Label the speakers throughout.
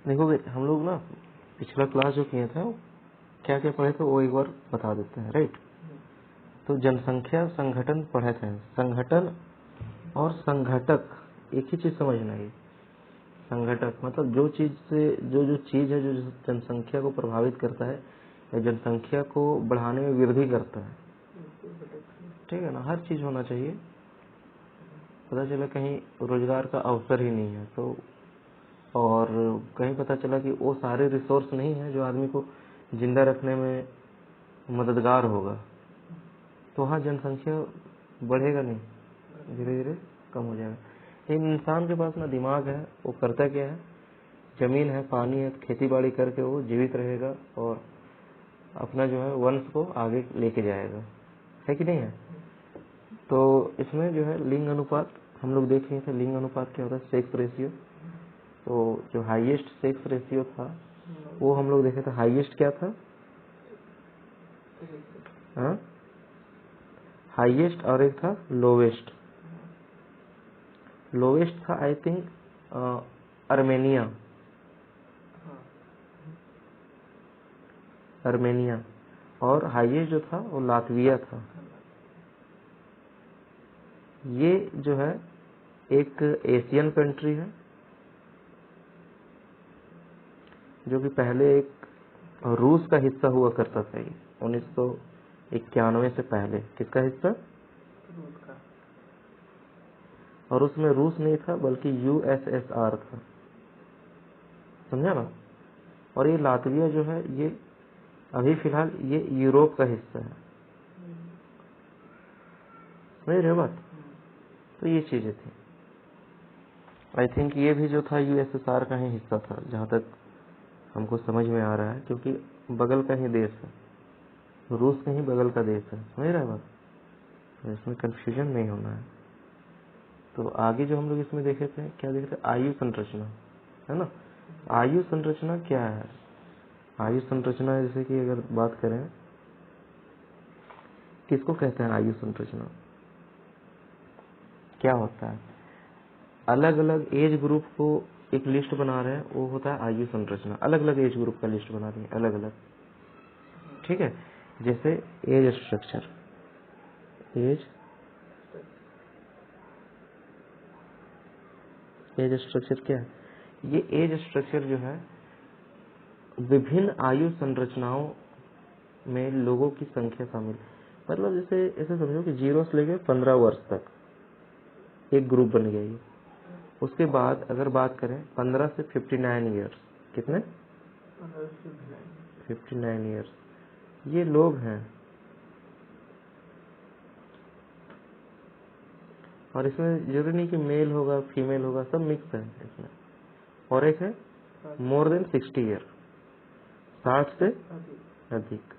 Speaker 1: देखोगे हम लोग ना पिछला क्लास जो किए थे वो क्या क्या पढ़े थे वो एक बार बता देते हैं, राइट। तो जनसंख्या संगठन पढ़े थे। संगठन और संघटक एक ही चीज समझना है। संघटक मतलब जो चीज से जो चीज है जो जनसंख्या को प्रभावित करता है या जनसंख्या को बढ़ाने में वृद्धि करता है, ठीक है ना। हर चीज होना चाहिए। पता चला कहीं रोजगार का अवसर ही नहीं है तो, और कहीं पता चला कि वो सारे रिसोर्स नहीं है जो आदमी को जिंदा रखने में मददगार होगा, तो वहाँ जनसंख्या बढ़ेगा नहीं, धीरे धीरे कम हो जाएगा। लेकिन इंसान के पास ना दिमाग है, वो करता क्या है, जमीन है, पानी है, खेती बाड़ी करके वो जीवित रहेगा और अपना जो है वंश को आगे लेके जाएगा, है कि नहीं है। तो इसमें जो है लिंग अनुपात हम लोग देख लिए थे। लिंग अनुपात क्या होता है, सेक्स रेशियो। तो जो हाईएस्ट सेक्स रेशियो था वो हम लोग देखे थे। हाईएस्ट क्या था, हाईएस्ट और एक था लोवेस्ट। लोवेस्ट था आई थिंक अर्मेनिया, अर्मेनिया। और हाईएस्ट जो था वो लातविया था। ये जो है एक एशियन कंट्री है जो कि पहले एक रूस का हिस्सा हुआ करता था। ये 1991 से पहले किसका हिस्सा, रूस का। और उसमें रूस नहीं था बल्कि यूएसएसआर था, समझा ना। और ये लातविया जो है ये अभी फिलहाल ये यूरोप का हिस्सा है, समझ रहे हो बात। तो ये चीजें थी। आई थिंक ये भी जो था यूएसएसआर का ही हिस्सा था जहां तक हमको समझ में आ रहा है, क्योंकि बगल का ही देश है, रूस कहीं बगल का देश है, समझ रहा है बात। तो इसमें कंफ्यूजन नहीं होना है। तो आगे जो हम लोग इसमें देखे थे, क्या देखे थे, आयु संरचना, है ना। आयु संरचना क्या है, आयु संरचना जैसे कि अगर बात करें किसको कहते हैं आयु संरचना, क्या होता है। अलग अलग एज ग्रुप को एक लिस्ट बना रहे हैं, वो होता है आयु संरचना। अलग अलग एज ग्रुप का लिस्ट बना रही है, अलग अलग, ठीक है। जैसे एज स्ट्रक्चर, एज स्ट्रक्चर क्या है, ये एज स्ट्रक्चर जो है विभिन्न आयु संरचनाओं में लोगों की संख्या शामिल। मतलब जैसे ऐसे समझो कि 0 से लेकर 15 वर्ष तक एक ग्रुप बन गया ये। उसके बाद अगर बात करें 15 से 59 ईयर्स, कितने, 59 ईयर्स, ये लोग हैं। और इसमें जरूरी नहीं कि मेल होगा फीमेल होगा, सब मिक्स है इसमें। और एक है मोर देन 60 ईयर, 60 से अधिक,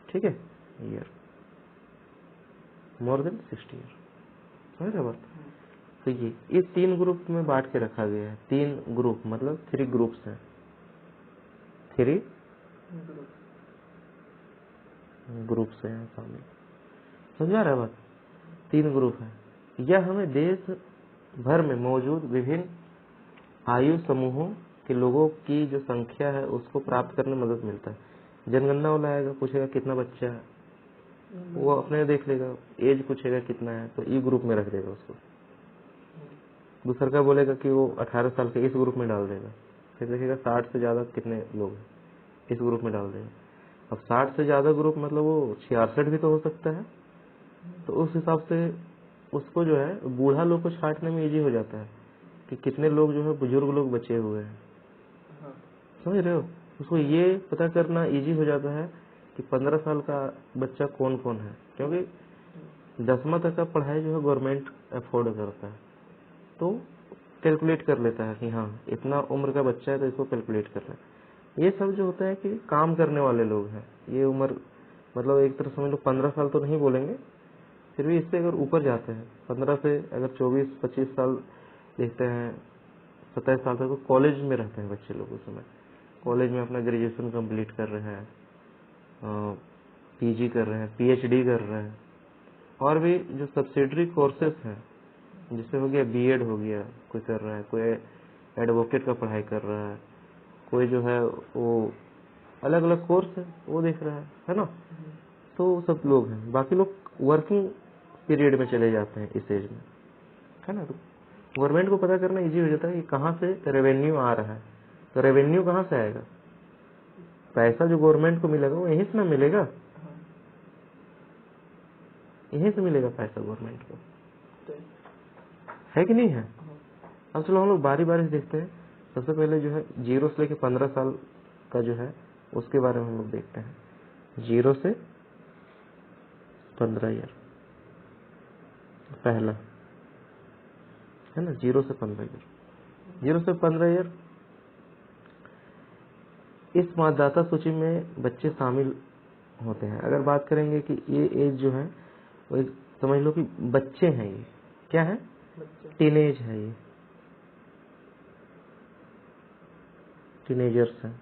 Speaker 1: ठीक है, ईयर, मोर देन 60 ईयर, समझ रहे बात। तो ये 3 ग्रुप में बांट के रखा गया है। 3 ग्रुप मतलब 3 ग्रुप्स हैं, 3 ग्रुप्स हैं शामिल, समझा रहा है बात। 3 ग्रुप है। यह हमें देश भर में मौजूद विभिन्न आयु समूहों के लोगों की जो संख्या है उसको प्राप्त करने में मदद मिलता है। जनगणना वाला आएगा, पूछेगा कितना बच्चा है, वो अपने देख लेगा, एज पूछेगा कितना है तो ई ग्रुप में रख देगा उसको। दूसरा का बोलेगा कि वो 18 साल के, इस ग्रुप में डाल देगा। फिर देखेगा 60 से ज्यादा कितने लोग हैं, इस ग्रुप में डाल देगा। अब 60 से ज्यादा ग्रुप मतलब वो 66 भी तो हो सकता है, तो उस हिसाब से उसको जो है बूढ़ा लोग को छांटने में इजी हो जाता है कि कितने लोग जो है बुजुर्ग लोग बचे हुए हैं, समझ रहे हो। उसको ये पता करना इजी हो जाता है कि 15 साल का बच्चा कौन कौन है, क्योंकि 10वां तक का पढ़ाई जो है गवर्नमेंट अफोर्ड करता है, तो कैलकुलेट कर लेता है कि हाँ इतना उम्र का बच्चा है तो इसको कैलकुलेट करना है। ये सब जो होता है कि काम करने वाले लोग हैं, ये उम्र मतलब एक तरह समझ लो 15 साल तो नहीं बोलेंगे, फिर भी इससे अगर ऊपर जाते हैं 15 से अगर 24-25 साल देखते हैं, 27 साल तक तो कॉलेज में रहते हैं बच्चे लोग। उस समय कॉलेज में अपना ग्रेजुएशन कंप्लीट कर रहे हैं, पीजी कर रहे हैं, पीएचडी कर रहे हैं, और भी जो सब्सिडरी कोर्सेज हैं, जैसे हो गया बीएड हो गया, कोई कर रहा है, कोई एडवोकेट का पढ़ाई कर रहा है, कोई जो है वो अलग अलग कोर्स है वो देख रहा है ना। तो सब लोग हैं, बाकी लोग वर्किंग पीरियड में चले जाते हैं इस एज में, है ना। तो गवर्नमेंट को पता करना इजी हो जाता है कि कहाँ से रेवेन्यू आ रहा है। तो रेवेन्यू कहाँ से आएगा? पैसा जो गवर्नमेंट को मिलेगा वो यहीं से ना मिलेगा, यहीं से मिलेगा पैसा गवर्नमेंट को, है कि नहीं है? अब चलो हम लोग बारी बारी से देखते हैं। सबसे पहले जो है 0 से लेकर 15 साल का जो है उसके बारे में हम लोग देखते हैं। 0 से 15 ईयर पहला, है ना, 0 से 15 ईयर। 0 से 15 ईयर इस मतदाता सूची में बच्चे शामिल होते हैं। अगर बात करेंगे कि ये एज जो है वो एक समझ लो कि बच्चे हैं, ये क्या है? टीनेज है, ये टीनेजर्स हैं,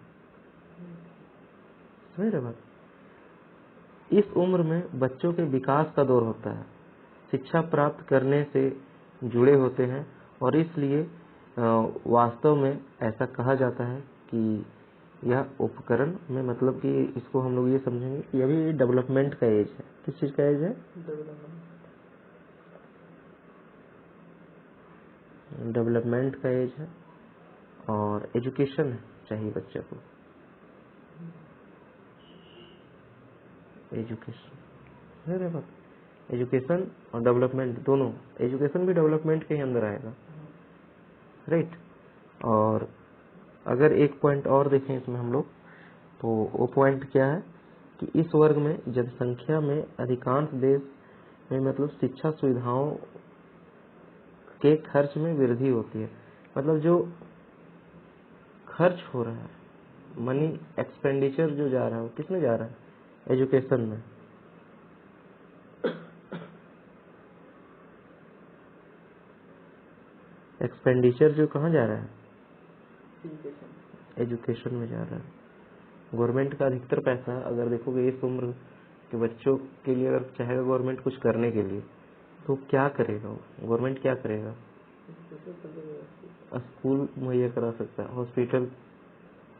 Speaker 1: समझ रहे बात। इस उम्र में बच्चों के विकास का दौर होता है, शिक्षा प्राप्त करने से जुड़े होते हैं और इसलिए वास्तव में ऐसा कहा जाता है कि यह उपकरण में, मतलब कि इसको हम लोग ये समझेंगे कि अभी डेवलपमेंट का एज है। किस चीज का एज है? डेवलपमेंट का एज है और एजुकेशन चाहिए बच्चे को, एजुकेशन। अरे बात, एजुकेशन और डेवलपमेंट दोनों, एजुकेशन भी डेवलपमेंट के ही अंदर आएगा, राइट। और अगर एक पॉइंट और देखें इसमें हम लोग, तो वो पॉइंट क्या है कि इस वर्ग में जनसंख्या में अधिकांश देश में मतलब शिक्षा सुविधाओं के खर्च में वृद्धि होती है। मतलब जो खर्च हो रहा है, मनी एक्सपेंडिचर जो जा रहा है वो किसमें जा रहा है? एजुकेशन में। एक्सपेंडिचर जो कहाँ जा रहा है? एजुकेशन में जा रहा है। गवर्नमेंट का अधिकतर पैसा अगर देखोगे इस उम्र के बच्चों के लिए, अगर चाहेगा गवर्नमेंट कुछ करने के लिए तो क्या करेगा? गवर्नमेंट क्या करेगा? स्कूल मुहैया करा सकता है, हॉस्पिटल,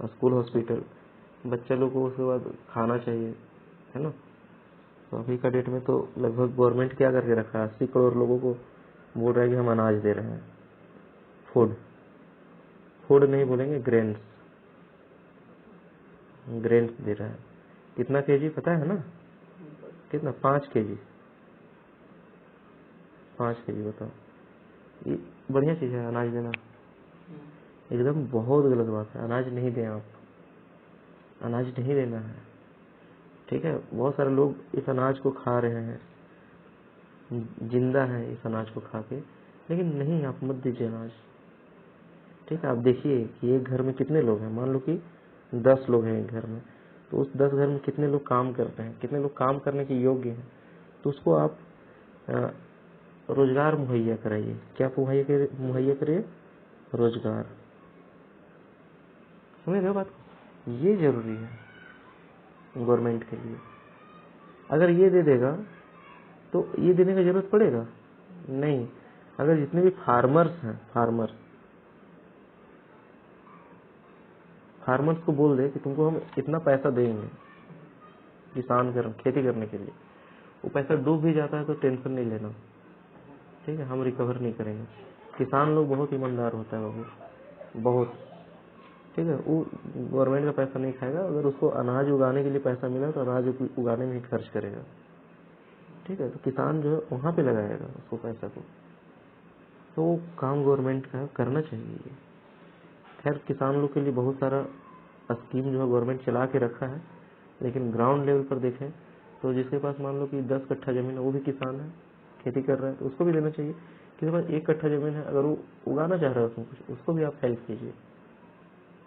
Speaker 1: स्कूल हॉस्पिटल, बच्चे लोग को उसके बाद खाना चाहिए, है ना। तो अभी का डेट में तो लगभग गवर्नमेंट क्या करके रखा है, 80 करोड़ लोगों को बोल रहा है कि हम अनाज दे रहे हैं। फूड, फूड नहीं बोलेंगे, ग्रेन्स, ग्रेन्स दे रहा है। कितना केजी पता है ना? कितना? 5 केजी, 5 केजी। बताओ, ये बढ़िया चीज है अनाज देना? एकदम बहुत गलत बात है। अनाज नहीं दें आप, अनाज नहीं देना है, ठीक है। बहुत सारे लोग इस अनाज को खा रहे हैं, जिंदा है इस अनाज को खा के, लेकिन नहीं, आप मत दीजिए अनाज, ठीक है। आप देखिए कि एक घर में कितने लोग हैं, मान लो कि 10 लोग हैं एक घर में, तो उस 10 घर में कितने लोग काम करते हैं, कितने लोग काम करने के योग्य हैं, तो उसको आप रोजगार मुहैया कराइए। क्या मुहैया करिए? रोजगार। समझ रहे हो बात? ये जरूरी है गवर्नमेंट के लिए। अगर ये दे देगा तो ये देने की जरूरत पड़ेगा नहीं। अगर जितने भी फार्मर्स हैं, फार्मर्स को बोल दे कि तुमको हम इतना पैसा देंगे खेती करने के लिए, वो पैसा डूब भी जाता है तो टेंशन नहीं लेना, ठीक है, हम रिकवर नहीं करेंगे। किसान लोग बहुत ईमानदार होता है बाबू, बहुत, ठीक है। वो गवर्नमेंट का पैसा नहीं खाएगा, अगर उसको अनाज उगाने के लिए पैसा मिला तो अनाज उगाने में ही खर्च करेगा, ठीक है। तो किसान जो है वहां पे लगाएगा उसको पैसा को, तो काम गवर्नमेंट का करना चाहिए। खैर किसान लोग के लिए बहुत सारा स्कीम जो है गवर्नमेंट चला के रखा है, लेकिन ग्राउंड लेवल पर देखें तो जिसके पास मान लो कि 10 कट्ठा जमीन है, वो भी किसान है, खेती कर रहा है, तो उसको भी देना चाहिए। किसी पास 1 कट्ठा जमीन है, अगर वो उगाना चाह रहा है उसमें कुछ, उसको भी आप हेल्प कीजिए,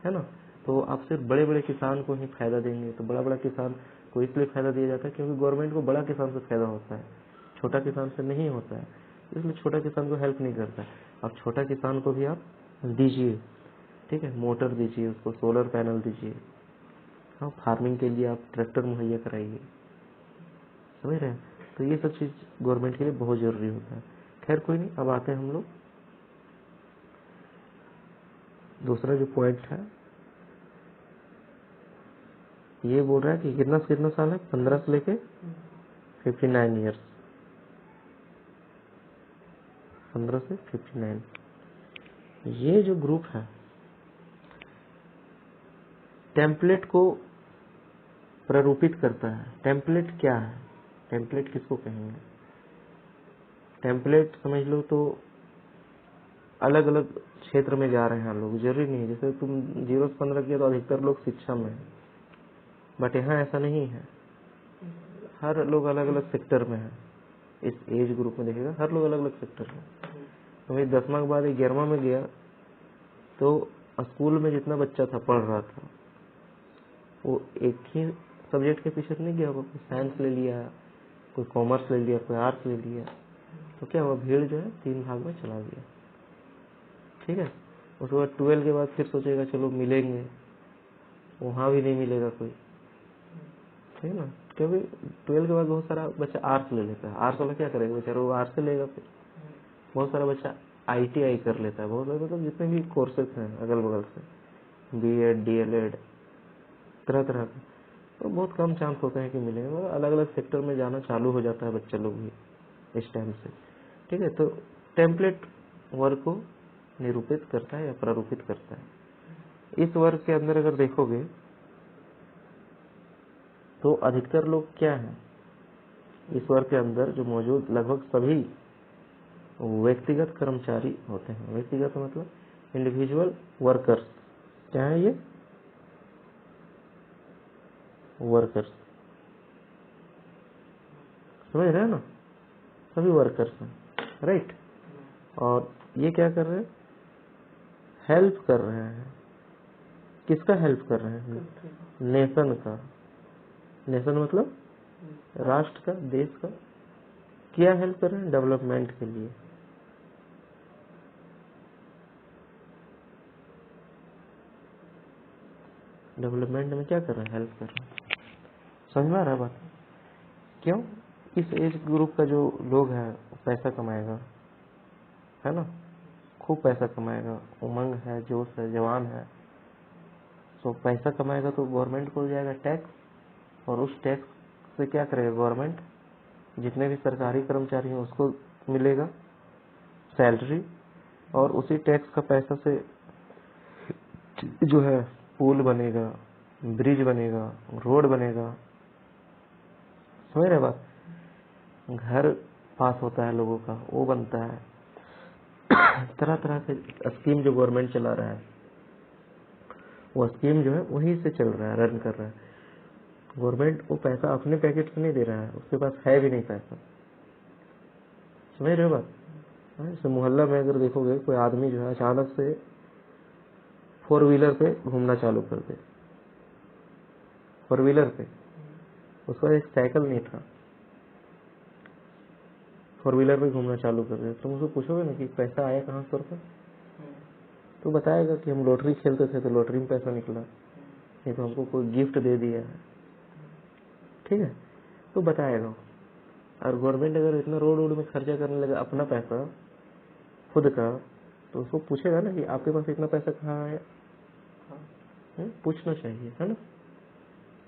Speaker 1: है ना। तो आप सिर्फ बड़े बड़े किसान को ही फायदा देंगे, तो बड़ा बड़ा किसान को इसलिए फायदा दिया जाता है क्योंकि गवर्नमेंट को बड़ा किसान से फायदा होता है, छोटा किसान से नहीं होता है, इसलिए छोटा किसान को हेल्प नहीं करता है। अब छोटा किसान को भी आप दीजिए, ठीक है, मोटर दीजिए उसको, सोलर पैनल दीजिए, हाँ, फार्मिंग के लिए आप ट्रैक्टर मुहैया कराइए, समझ रहे हैं। तो ये सब चीज गवर्नमेंट के लिए बहुत जरूरी होता है। खैर कोई नहीं, अब आते हैं हम लोग दूसरा जो पॉइंट है ये बोल रहा है कि कितना से कितना साल है, 15 से लेके 59 ईयर्स, 15 से 59। ये जो ग्रुप है टेम्पलेट को प्रारूपित करता है। टेम्पलेट क्या है, टेम्पलेट किसको कहेंगे? टेम्पलेट समझ लो तो अलग अलग क्षेत्र में जा रहे हैं लोग, जरूरी नहीं है जैसे तुम 0 से 15 किया तो अधिकतर लोग शिक्षा में है, बट यहाँ ऐसा नहीं है, हर लोग अलग अलग सेक्टर में है। इस एज ग्रुप में देखेगा हर लोग अलग अलग सेक्टर में। तो मैं 10वां के बाद 11वां में गया तो स्कूल में जितना बच्चा था पढ़ रहा था वो एक ही सब्जेक्ट के पीछे नहीं गया होगा, कोई साइंस ले लिया, कोई कॉमर्स ले लिया, कोई आर्ट्स ले लिया, तो क्या हुआ, भीड़ जो है 3 भाग में चला गया। ठीक है, उसके बाद 12 के बाद फिर सोचेगा चलो मिलेंगे, वहां भी नहीं मिलेगा कोई, ठीक है ना, क्योंकि 12 के बाद बहुत सारा बच्चा आर्ट्स ले लेता है। आर्ट्स वाला क्या करेगा बेचारा, वो आर्ट्स से लेगा। फिर बहुत सारा बच्चा ITI कर लेता है, बहुत सारे मतलब जितने भी कोर्सेज हैं अगल बगल से, BEd DLEd तरह तरह का, तो बहुत कम चांस होते हैं कि मिलेंगे। मतलब अलग अलग सेक्टर में जाना चालू हो जाता है बच्चे लोग भी इस टाइम से। ठीक है, तो टेम्पलेट वर्ग को निरूपित करता है या प्रारूपित करता है। इस वर्ग के अंदर अगर देखोगे तो अधिकतर लोग क्या हैं, इस वर्ग के अंदर जो मौजूद लगभग सभी व्यक्तिगत कर्मचारी होते हैं। व्यक्तिगत मतलब इंडिविजुअल वर्कर्स। क्या है ये, वर्कर्स, समझ रहे हैं ना, सभी वर्कर्स हैं, राइट। और ये क्या कर रहे हैं, हेल्प कर रहे हैं। किसका हेल्प कर रहे हैं, नेशन का। नेशन मतलब राष्ट्र का, देश का। क्या हेल्प कर रहे हैं, डेवलपमेंट के लिए। डेवलपमेंट में क्या कर रहे हैं, हेल्प कर रहे हैं। समझ में आ रहा है बात, क्यों? इस एज ग्रुप का जो लोग है पैसा कमाएगा, है ना, खूब पैसा कमाएगा, उमंग है, जोश है, जवान है, तो पैसा कमाएगा तो गवर्नमेंट को जाएगा टैक्स, और उस टैक्स से क्या करेगा गवर्नमेंट, जितने भी सरकारी कर्मचारी हैं उसको मिलेगा सैलरी, और उसी टैक्स का पैसा से जो है पुल बनेगा, ब्रिज बनेगा, रोड बनेगा, समझ रहे बात, घर पास होता है लोगों का, वो बनता है। तरह तरह के स्कीम जो गवर्नमेंट चला रहा है, वो स्कीम जो है वहीं से चल रहा है, रन कर रहा है। गवर्नमेंट वो पैसा अपने पैकेट से नहीं दे रहा है, उसके पास है भी नहीं पैसा, समझ रहे हो बात। जैसे मोहल्ला में अगर देखोगे कोई आदमी जो है अचानक से 4 व्हीलर पे घूमना चालू कर दे, 4 व्हीलर पे, उसका एक साइकिल नहीं था, 4 व्हीलर पे घूमना चालू कर दे, तुम उसको पूछोगे ना कि पैसा आया कहाँ पर, तो बताएगा कि हम लॉटरी खेलते थे तो लॉटरी में पैसा निकला, नहीं तो हमको कोई गिफ्ट दे दिया है, ठीक है, तो बताएगा। और गवर्नमेंट अगर इतना रोड वोड में खर्चा करने लगा अपना पैसा खुद का, तो उसको पूछेगा ना कि आपके पास इतना पैसा कहाँ आया, पूछना चाहिए, है ना,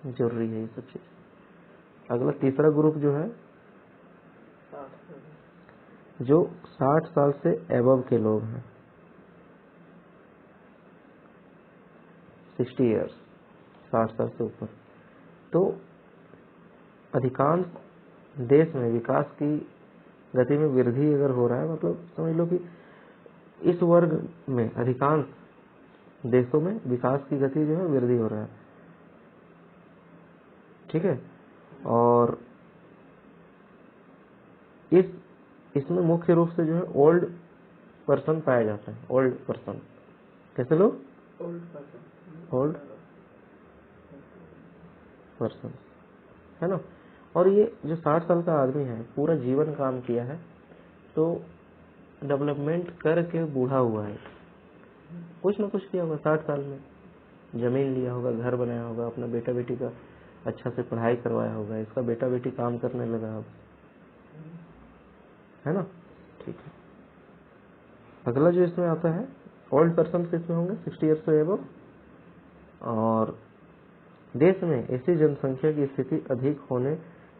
Speaker 1: जरूरी है ये सब चीज। अगला तीसरा ग्रुप जो है जो 60 साल से एबव के लोग हैं, 60 ईयर्स, 60 साल से ऊपर। तो अधिकांश देश में विकास की गति में वृद्धि अगर हो रहा है, मतलब समझ लो कि इस वर्ग में अधिकांश देशों में विकास की गति जो है वृद्धि हो रहा है, ठीक है। और इसमें मुख्य रूप से जो है ओल्ड पर्सन पाया जाता है। ओल्ड पर्सन, कैसे लोग, ओल्ड पर्सन, है ना। और ये जो 60 साल का आदमी है पूरा जीवन काम किया है, तो डेवलपमेंट करके बूढ़ा हुआ है, कुछ ना कुछ किया होगा 60 साल में, जमीन लिया होगा, घर बनाया होगा, अपना बेटा बेटी का अच्छा से पढ़ाई करवाया होगा, इसका बेटा बेटी काम करने लगा अब, है ना, ठीक है। अगला जो इसमें आता है ओल्ड पर्सन किसमें होंगे 60 ईयर्स से एबव। और देश में ऐसी जनसंख्या की स्थिति अधिक होने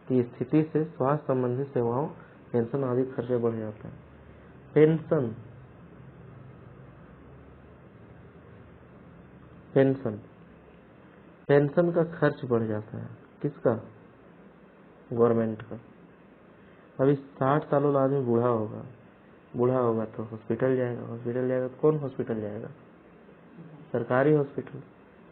Speaker 1: की स्थिति से स्वास्थ्य संबंधी सेवाओं, पेंशन आदि खर्चे बढ़ जाते हैं। पेंशन पेंशन पेंशन का खर्च बढ़ जाता है। किसका? गवर्नमेंट का। अभी 60 सालों आदमी बूढ़ा होगा तो हॉस्पिटल जाएगा तो कौन हॉस्पिटल जाएगा? सरकारी हॉस्पिटल।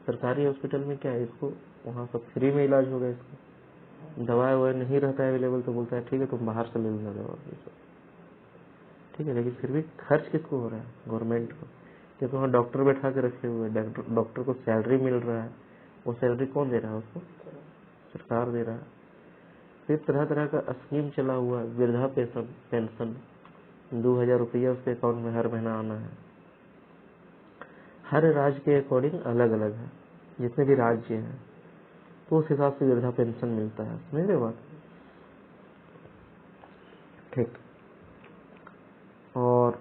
Speaker 1: सरकारी हॉस्पिटल में क्या है, इसको वहाँ सब फ्री में इलाज होगा। इसको दवाई ववाई नहीं रहता है अवेलेबल तो बोलता है ठीक है तुम बाहर से ले लेना दवा, ठीक है। लेकिन फिर भी खर्च किसको हो रहा है? गवर्नमेंट को। क्योंकि वहाँ डॉक्टर बैठा के रखे हुए, डॉक्टर को सैलरी मिल रहा है। वो सैलरी कौन दे रहा है? उसको सरकार दे रहा है। फिर तरह तरह का स्कीम चला हुआ है, वृद्धा पेंशन 2000 रुपया उसके अकाउंट में हर महीना आना है। हर राज्य के अकॉर्डिंग अलग अलग है, जितने भी राज्य हैं तो उस हिसाब से वृद्धा पेंशन मिलता है। समझ रहे बात? ठीक। और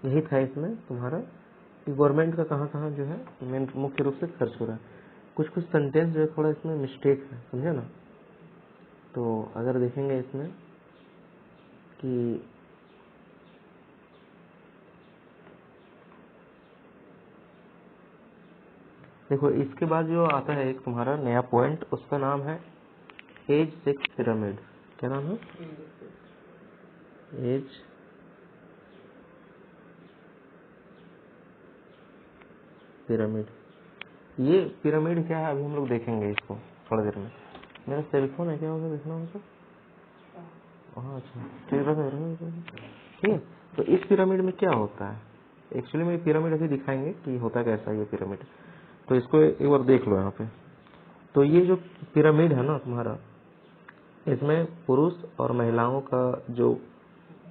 Speaker 1: यही था इसमें तुम्हारा कि गवर्नमेंट का कहाँ कहाँ जो है मेन मुख्य रूप से खर्च हो रहा है। कुछ कुछ सेंटेंस जो है थोड़ा इसमें मिस्टेक है, समझे ना? तो अगर देखेंगे इसमें कि देखो इसके बाद जो आता है एक तुम्हारा नया पॉइंट, उसका नाम है एज 6 पिरामिड। क्या नाम है? Age pyramid. ये पिरामिड क्या है अभी हम लोग देखेंगे इसको थोड़ा देर में। मेरा सेलफोन है, क्या होगा देखना होगा। हाँ अच्छा ठीक है। तो इस पिरामिड में क्या होता है एक्चुअली में? पिरामिड अभी दिखाएंगे कि होता कैसा है ये पिरामिड। तो इसको एक बार देख लो यहाँ पे। तो ये जो पिरामिड है ना तुम्हारा, इसमें पुरुष और महिलाओं का जो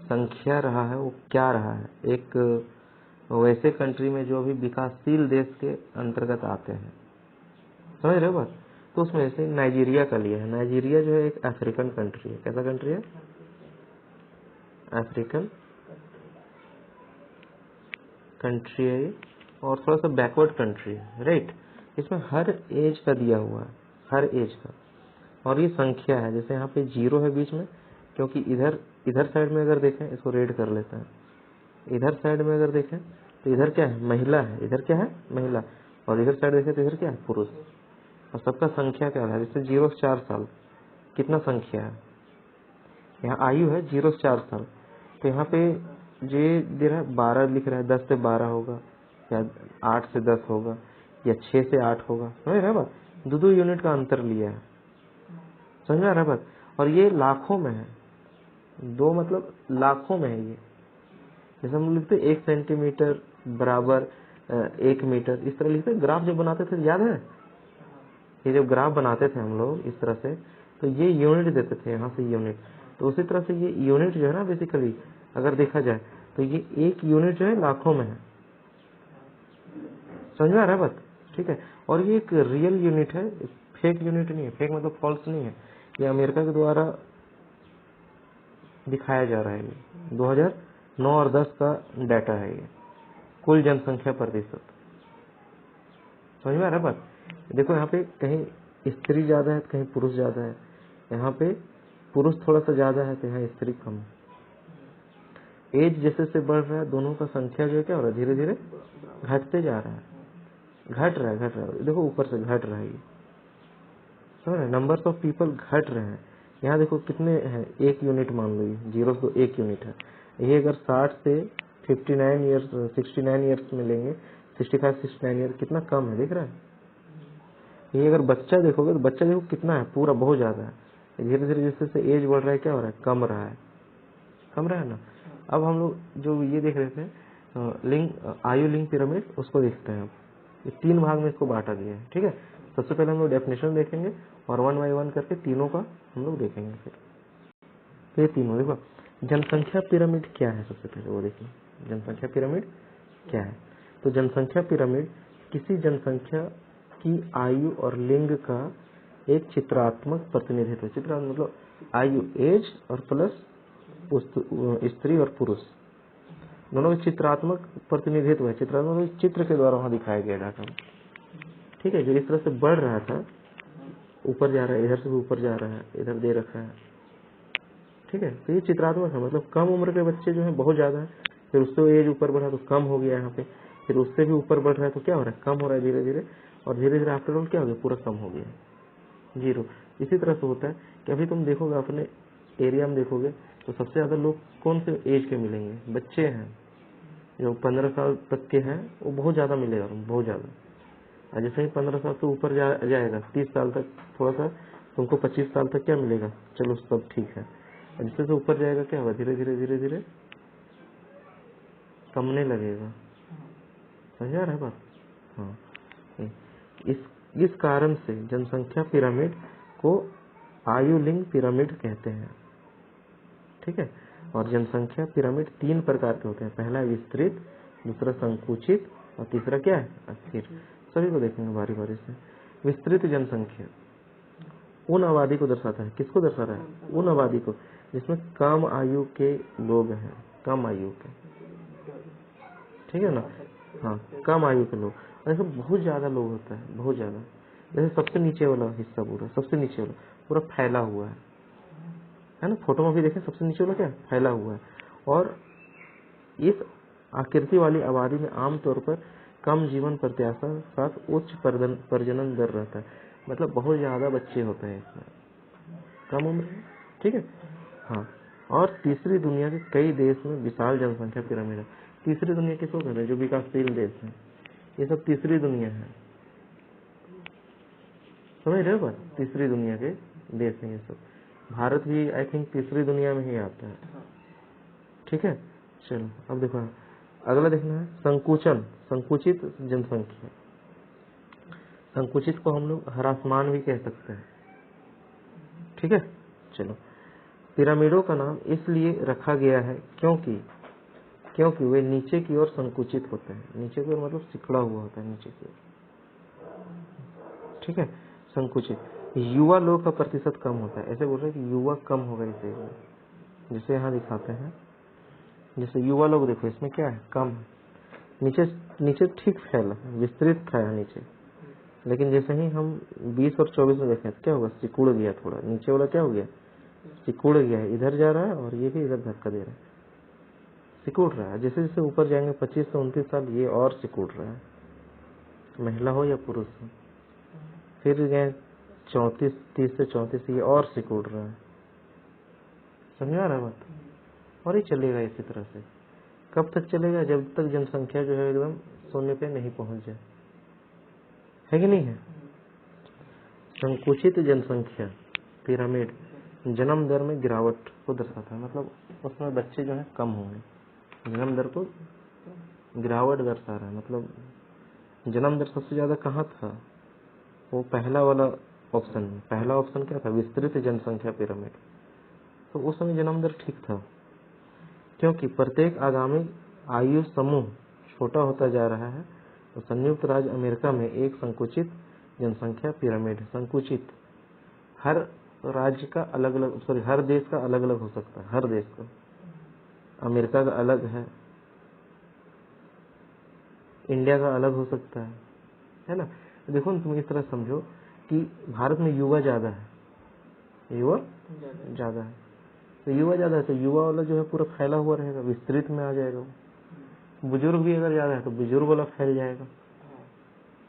Speaker 1: संख्या रहा है वो क्या रहा है, एक वैसे कंट्री में जो अभी विकासशील देश के अंतर्गत आते हैं। समझ रहे हो बात? तो उसमें से नाइजीरिया का लिया है। नाइजीरिया जो है एक अफ्रीकन कंट्री है। कैसा कंट्री है? अफ्रीकन कंट्री है और थोड़ा सा बैकवर्ड कंट्री है, राइट। इसमें हर एज का दिया हुआ है, हर एज का। और ये संख्या है, जैसे यहाँ पे 0 है बीच में, क्योंकि इधर साइड में अगर देखें, इसको रेड कर लेते हैं। इधर साइड में अगर देखें तो इधर क्या है? महिला है। इधर क्या है? महिला। और इधर साइड देखें तो इधर क्या है? पुरुष। और सबका संख्या क्या है? जैसे 0 से 4 साल कितना संख्या है? यहाँ आयु है 0 से 4 साल। तो यहाँ पे ये दे रहा है 12 लिख रहा है, 10 से 12 होगा या 8 से 10 होगा या 6 से 8 होगा। समझ रहे बात? 2 यूनिट का अंतर लिया है। समझ रहा बात? और ये लाखों में है। 2 मतलब लाखों में है ये। जैसे हम लिखते 1 सेंटीमीटर बराबर 1 मीटर, इस तरह लिखते। ग्राफ जब बनाते थे याद है? ये जब ग्राफ बनाते थे हम लोग इस तरह से, तो ये यूनिट देते थे, यहाँ से यूनिट। तो उसी तरह से ये यूनिट जो है ना, बेसिकली अगर देखा जाए तो ये 1 यूनिट जो है लाखों में है। समझ में आ रहा है बात? ठीक है। और ये एक रियल यूनिट है, फेक यूनिट नहीं है। फेक मतलब फॉल्स नहीं है। ये अमेरिका के द्वारा दिखाया जा रहा है। ये 2009 और 10 का डाटा है। ये कुल जनसंख्या प्रतिशत। समझ में आ रहा है बात? देखो यहाँ पे कहीं स्त्री ज्यादा है तो कहीं पुरुष ज्यादा है। यहाँ पे पुरुष थोड़ा सा ज्यादा है तो यहाँ स्त्री कम है। एज जैसे से बढ़ रहा है, दोनों का संख्या जो है क्या हो रहा है? धीरे धीरे घटते जा रहा है। घट रहा है। देखो ऊपर से घट रहा है ये। समझ रहे? नंबर्स ऑफ पीपल घट रहे हैं। यहाँ देखो कितने हैं? 1 यूनिट मान लो, ये 0 से 1 यूनिट है। ये अगर 60 से 69 ईयर्स में लेंगे, 65-69 ईयर, कितना कम है, देख रहा है? ये अगर बच्चा देखोगे तो बच्चा देखो कितना है, पूरा बहुत ज्यादा है। धीरे धीरे जैसे से एज बढ़ रहा है, क्या हो रहा है? कम रहा है ना। अब हम लोग जो ये देख रहे थे आयु लिंग पिरामिड, उसको देखते हैं। अब ये 3 भाग में इसको बांटा गया है। ठीक है। सबसे पहले हम लोग डेफिनेशन देखेंगे और 1 बाय 1 करके तीनों का हम लोग देखेंगे। फिर तो ये तीनों देखो, जनसंख्या पिरामिड क्या है? सबसे पहले वो देखिए, जनसंख्या पिरामिड क्या है। तो जनसंख्या पिरामिड किसी जनसंख्या की आयु और लिंग का एक चित्रात्मक प्रतिनिधित्व। चित्रात्मक मतलब आयु, एज और प्लस स्त्री और पुरुष। दोनों के चित्रात्मक प्रतिनिधित्व है, चित्रात्मक चित्र के द्वारा वहाँ दिखाया गया डाटा में। ठीक है, जो इस तरह से बढ़ रहा था, ऊपर जा रहा है, इधर से भी ऊपर जा रहा है, इधर दे रखा है। ठीक है, तो ये चित्रात्मक है, मतलब कम उम्र के बच्चे जो है बहुत ज्यादा है, फिर उससे एज ऊपर बढ़ा तो कम हो गया यहाँ पे, फिर उससे भी ऊपर बढ़ रहा है तो क्या हो रहा है, कम हो रहा है धीरे धीरे, और धीरे धीरे आफ्टर ऑल क्या हो गया, पूरा कम हो गया, 0। इसी तरह से होता है कि अभी तुम देखोगे अपने एरिया में देखोगे तो सबसे ज्यादा लोग कौन से एज के मिलेंगे, बच्चे हैं जो 15 साल तक के हैं, वो बहुत ज्यादा मिलेगा, बहुत ज्यादा। और जैसे ही 15 साल से ऊपर जाएगा, 30 साल तक थोड़ा सा तुमको, 25 साल तक क्या मिलेगा, चलो सब ठीक है। और जिससे से ऊपर जाएगा क्या होगा, धीरे धीरे धीरे धीरे कमने लगेगा। समझ आ रहा है बात? हाँ, इस कारण से जनसंख्या पिरामिड को आयुलिंग पिरामिड कहते हैं। ठीक है, और जनसंख्या पिरामिड 3 प्रकार के होते हैं, पहला विस्तृत, दूसरा संकुचित, और तीसरा क्या है, अस्थिर। सभी को देखेंगे बारी बारी से। विस्तृत जनसंख्या उन आबादी को दर्शाता है, किसको दर्शा रहा है, उन आबादी को जिसमें कम आयु के लोग हैं, कम आयु के, ठीक है ना, हाँ, कम आयु के लोग। ऐसे बहुत ज्यादा लोग होता है, बहुत ज्यादा। जैसे सबसे नीचे वाला हिस्सा, पूरा सबसे नीचे वाला पूरा फैला हुआ है ना, फोटो में भी देखें, सबसे नीचे वाला क्या फैला हुआ है। और इस आकृति वाली आबादी में आमतौर पर कम जीवन प्रत्याशा साथ उच्च प्रजनन दर रहता है, मतलब बहुत ज्यादा बच्चे होते हैं इसमें, कम उम्र में। ठीक है, हाँ। और तीसरी दुनिया के कई देश में विशाल जनसंख्या पिरामिड है। तीसरी दुनिया किसको कहते हैं, जो विकासशील देश है, ये सब तीसरी दुनिया है। समझ रहे हो बात, तीसरी दुनिया के देश है ये सब। भारत भी आई थिंक तीसरी दुनिया में ही आता है। ठीक है, चलो अब देखो अगला देखना है संकुचन, संकुचित जनसंख्या। संकुचित को हम लोग ह्रासमान भी कह सकते हैं। ठीक है, चलो। पिरामिडों का नाम इसलिए रखा गया है क्योंकि वे नीचे की ओर संकुचित होते हैं। नीचे की ओर मतलब सिकुड़ा हुआ होता है नीचे की ओर। ठीक है, संकुचित। युवा लोग का प्रतिशत कम होता है, ऐसे बोल रहे हैं कि युवा कम होगा इसे, जिसे यहाँ दिखाते हैं। जैसे युवा लोग देखो, इसमें क्या है, कम है, नीचे नीचे ठीक फैला, विस्तृत था नीचे, लेकिन जैसे ही हम 20 और 24 में देखें तो क्या होगा, सिकुड़ गया थोड़ा, नीचे वाला क्या हो गया, सिकुड़ गया है, इधर जा रहा है और ये भी इधर धक्का दे रहा है, सिकुड़ रहा है। जैसे जैसे ऊपर जाएंगे 25 से 29 साल, ये और सिकुड़ रहा है, महिला हो या पुरुष हो। फिर गए 30 से 34, ये और सिकुड़ रहा है। समझ आ रहा है बात? और ये चलेगा इसी तरह से। कब तक चलेगा, जब तक जनसंख्या जो है एकदम शून्य पे नहीं पहुंच जाए, है कि नहीं है। संकुचित जनसंख्या पिरामिड जन्म दर में गिरावट को दर्शाता है, मतलब उसमें बच्चे जो है कम होंगे, जन्म दर को गिरावट दर्शा रहा है। मतलब जन्म दर सबसे ज्यादा कहाँ था, वो पहला वाला ऑप्शन में। पहला ऑप्शन क्या था, विस्तृत जनसंख्या पिरामिड। तो उस समय जन्म दर ठीक था, क्योंकि प्रत्येक आगामी आयु समूह छोटा होता जा रहा है। तो संयुक्त राज्य अमेरिका में एक संकुचित जनसंख्या पिरामिड, संकुचित, हर राज्य का अलग अलग, सॉरी हर देश का अलग अलग हो सकता है, हर देश का। अमेरिका का अलग है, इंडिया का अलग हो सकता है ना। देखो ना, तुम इस तरह समझो कि भारत में युवा ज्यादा है, युवा ज्यादा है, तो युवा ज्यादा है तो युवा वाला जो है पूरा फैला हुआ रहेगा, विस्तृत में आ जाएगा वो। बुजुर्ग भी अगर ज्यादा है तो बुजुर्ग वाला फैल जाएगा।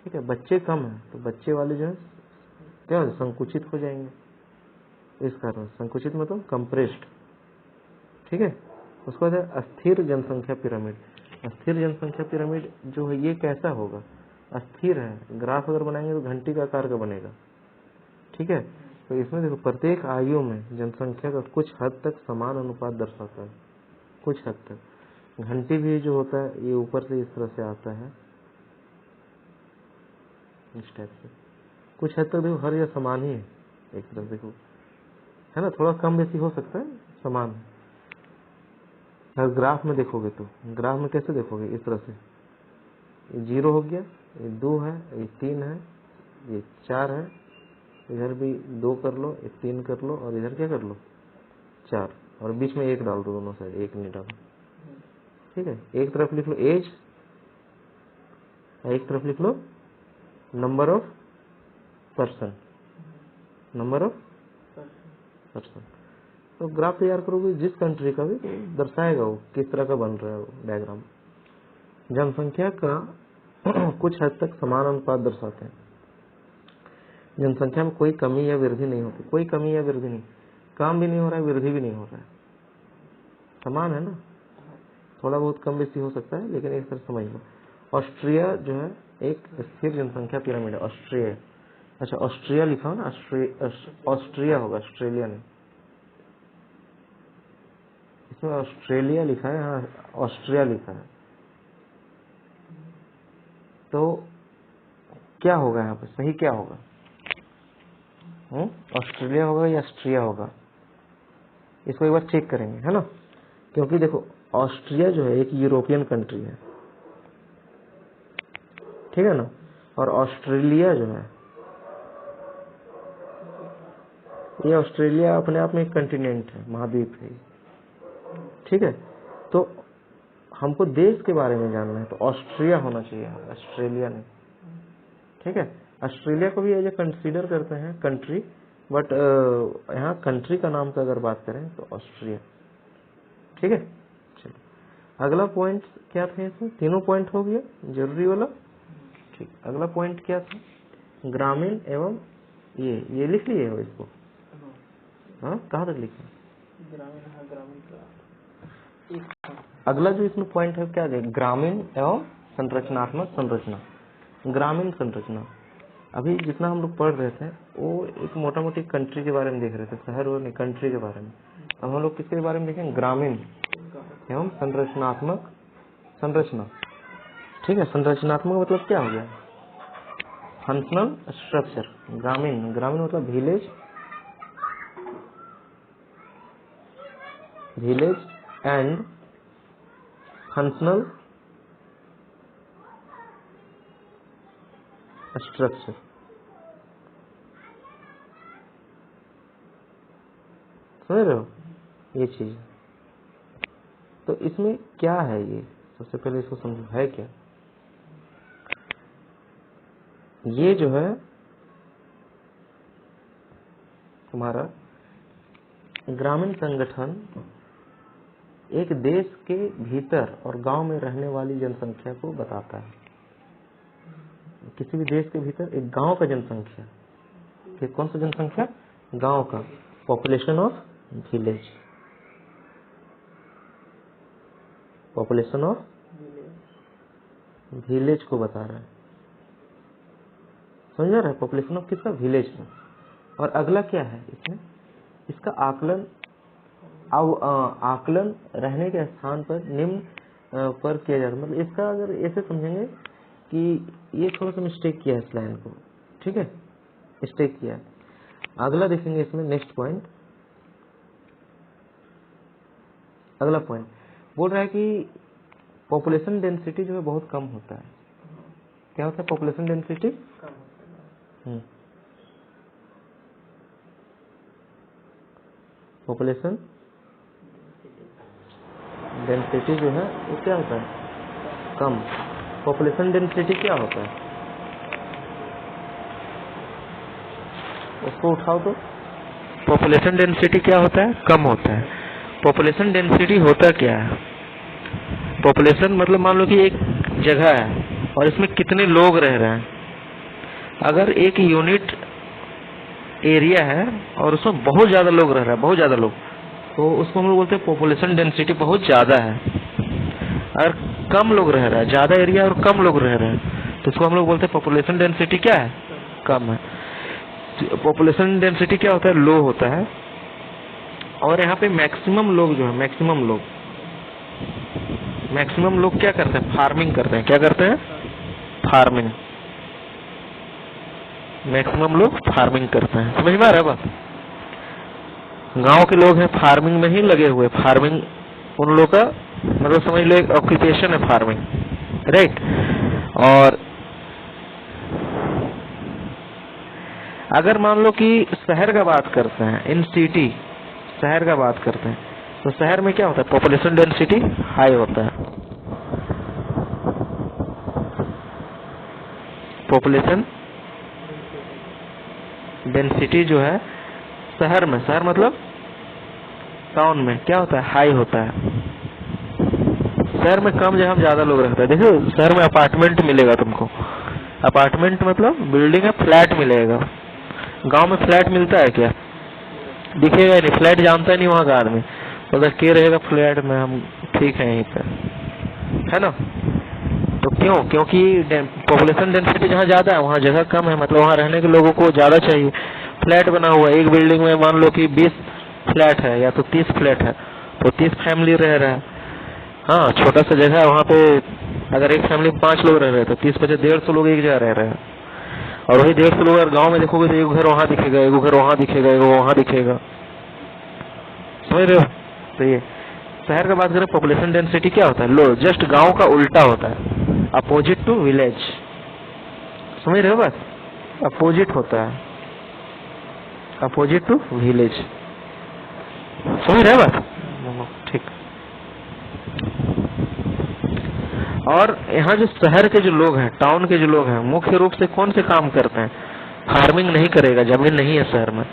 Speaker 1: ठीक है, बच्चे कम है तो बच्चे वाले जो है क्या है, संकुचित हो जाएंगे। इस कारण संकुचित मतलब कंप्रेस्ड। ठीक है, उसके बाद अस्थिर जनसंख्या पिरामिड। अस्थिर जनसंख्या पिरामिड जो है ये कैसा होगा, अस्थिर है। ग्राफ अगर बनाएंगे तो घंटी का आकार का बनेगा। ठीक है, तो इसमें देखो प्रत्येक आयु में जनसंख्या का कुछ हद तक समान अनुपात दर्शाता है, कुछ हद तक। घंटी भी जो होता है ये ऊपर से इस तरह से आता है, इस टाइप से। कुछ हद तक देखो हर यह समान ही है, एक तरफ देखो है ना, थोड़ा कम बेसी हो सकता है, समान है। अगर ग्राफ में देखोगे तो ग्राफ में कैसे देखोगे, इस तरह से, ये 0 हो गया, ये 2 है, ये 3 है, ये 4 है, इधर भी 2 कर लो, ये 3 कर लो, और इधर क्या कर लो, 4, और बीच में 1 डाल दो, दोनों साइड 1 नहीं डालो। ठीक है, एक तरफ लिख लो एज, एक तरफ लिख लो number of person, number of person. तो ग्राफ तैयार करोगे जिस कंट्री का भी, तो दर्शाएगा वो किस तरह का बन रहा है वो डायग्राम। जनसंख्या का कुछ हद तक समान अनुपात दर्शाते हैं। जनसंख्या में कोई कमी या वृद्धि नहीं होती, कोई कमी या वृद्धि नहीं, काम भी नहीं हो रहा है, वृद्धि भी नहीं हो रहा है, समान है ना। थोड़ा बहुत कम बेसी हो सकता है, लेकिन एक तरह समझ लो। ऑस्ट्रिया जो है एक स्थिर जनसंख्या पिरामिड है, ऑस्ट्रिया। अच्छा, ऑस्ट्रिया लिखा हो ना, ऑस्ट्रिया होगा, ऑस्ट्रेलिया नहीं, इसमें ऑस्ट्रेलिया लिखा है, हाँ ऑस्ट्रिया लिखा है। तो क्या होगा यहाँ पे, सही क्या होगा? ऑस्ट्रेलिया होगा या ऑस्ट्रिया होगा? इसको एक बार चेक करेंगे, है ना। क्योंकि देखो ऑस्ट्रिया जो है एक यूरोपियन कंट्री है, ठीक है ना, और ऑस्ट्रेलिया जो है, ये ऑस्ट्रेलिया अपने आप में एक कंटिनेंट है, महाद्वीप है, ठीक है। तो हमको देश के बारे में जानना है, तो ऑस्ट्रिया होना चाहिए, ऑस्ट्रेलिया नहीं, ठीक है। ऑस्ट्रेलिया को भी एज ए कंसीडर करते हैं कंट्री, बट यहाँ कंट्री का नाम का अगर बात करें तो ऑस्ट्रिया, ठीक है। चलो अगला पॉइंट क्या था इसमें, तीनों पॉइंट हो गया जरूरी वाला, ठीक। अगला पॉइंट क्या था, ग्रामीण एवं ये लिख लिए हो इसको, हाँ कहाँ तक लिखे? अगला जो इसमें पॉइंट है क्या है, ग्रामीण एवं संरचनात्मक संरचना। ग्रामीण संरचना अभी जितना हम लोग पढ़ रहे थे वो एक मोटा मोटी कंट्री के बारे में देख रहे थे, शहर और नहीं, कंट्री के बारे में। अब हम लोग किसके बारे में देखेंगे, ग्रामीण एवं संरचनात्मक संरचना, ठीक है। संरचनात्मक मतलब क्या हो गया, फंक्शनल स्ट्रक्चर। ग्रामीण, ग्रामीण मतलब विलेज एंड फंक्शनल स्ट्रक्चर। समझ रहे हो ये चीज? तो इसमें क्या है, ये सबसे पहले इसको समझो है क्या। ये जो है तुम्हारा ग्रामीण संगठन एक देश के भीतर और गांव में रहने वाली जनसंख्या को बताता है। किसी भी देश के भीतर एक गांव का जनसंख्या, कि कौन सा जनसंख्या, गांव का, population of village, population of village को बता रहा है। समझ रहा है, पॉपुलेशन ऑफ किसका, विलेज में। और अगला क्या है इसमें, इसका आकलन, आकलन रहने के स्थान पर निम्न पर किया जाता है। मतलब इसका अगर ऐसे समझेंगे कि ये थोड़ा सा मिस्टेक किया है इस लाइन को, ठीक है, मिस्टेक किया है। अगला देखेंगे इसमें नेक्स्ट पॉइंट, अगला पॉइंट बोल रहा है कि पॉपुलेशन डेंसिटी जो है बहुत कम होता है। क्या होता है पॉपुलेशन डेंसिटी, पॉपुलेशन डेंसिटी जो है वो क्या होता है, कम। पॉपुलेशन डेंसिटी क्या होता है, उसको उठाओ तो। पॉपुलेशन डेंसिटी क्या होता है, कम होता है। पॉपुलेशन डेंसिटी होता क्या है, पॉपुलेशन मतलब मान लो कि एक जगह है और इसमें कितने लोग रह रहे हैं। अगर एक यूनिट एरिया है और उसमें बहुत ज्यादा लोग रह रहे हैं, बहुत ज्यादा लोग, तो उसको हम लोग बोलते हैं पॉपुलेशन डेंसिटी बहुत ज्यादा है। अगर कम लोग रह रहे हैं, ज्यादा एरिया और कम लोग रह रहे हैं, तो उसको हम लोग बोलते हैं पॉपुलेशन डेंसिटी क्या है, कम है। पॉपुलेशन डेंसिटी क्या होता है, लो होता है। और यहाँ पे मैक्सिमम लोग जो है, मैक्सिमम लोग क्या करते हैं, फार्मिंग करते हैं। क्या करते हैं, फार्मिंग। मैक्सिमम लोग फार्मिंग करते हैं। समझ में आ रहा है बात? गांव के लोग हैं फार्मिंग में ही लगे हुए, फार्मिंग उन लोगों का मतलब समझ लो एक ऑक्यूपेशन है फार्मिंग, राइट। और अगर मान लो कि शहर का बात करते हैं, इन सिटी शहर का बात करते हैं, तो शहर में क्या होता है, पॉपुलेशन डेंसिटी हाई होता है। पॉपुलेशन डेंसिटी जो है शहर में, शहर मतलब टाउन में क्या होता है, हाई होता है। शहर में कम जगह ज्यादा लोग रहते हैं। देखो शहर में अपार्टमेंट मिलेगा तुमको, अपार्टमेंट मतलब बिल्डिंग है, फ्लैट मिलेगा। गांव में फ्लैट मिलता है क्या? दिखेगा नहीं, फ्लैट जानता ही नहीं वहाँ का आदमी। अगर के रहेगा फ्लैट में, हम ठीक है यहीं पे, है ना। तो क्यों? क्योंकि पॉपुलेशन डेंसिटी जहाँ ज्यादा है वहाँ जगह कम है, मतलब वहाँ रहने के लोगों को ज्यादा चाहिए। फ्लैट बना हुआ है, एक बिल्डिंग में मान लो कि 20 फ्लैट है या तो 30 फ्लैट है, तो 30 फैमिली रह रहा है। हाँ, छोटा सा जगह है वहाँ पे, अगर एक फैमिली में 5 लोग रह रहे हैं तो 30 बचे 150 लोग एक जगह रह रहे हैं। और वही 150 लोग अगर गाँव में देखोगे तो एक घर वहाँ दिखेगा, एक घर वहाँ दिखेगा, एक वहाँ दिखेगा, समझ रहे हो। तो ये शहर का बात करें, पॉपुलेशन डेंसिटी क्या होता है, लो, जस्ट गांव का उल्टा होता है, अपोजिट टू विलेज। समझ रहे हो बात, अपोजिट होता है, अपोजिट टू विलेज। समझ रहे हो बात, ठीक। और यहाँ जो शहर के जो लोग हैं, टाउन के जो लोग हैं, मुख्य रूप से कौन से काम करते हैं? फार्मिंग नहीं करेगा, जमीन नहीं है शहर में,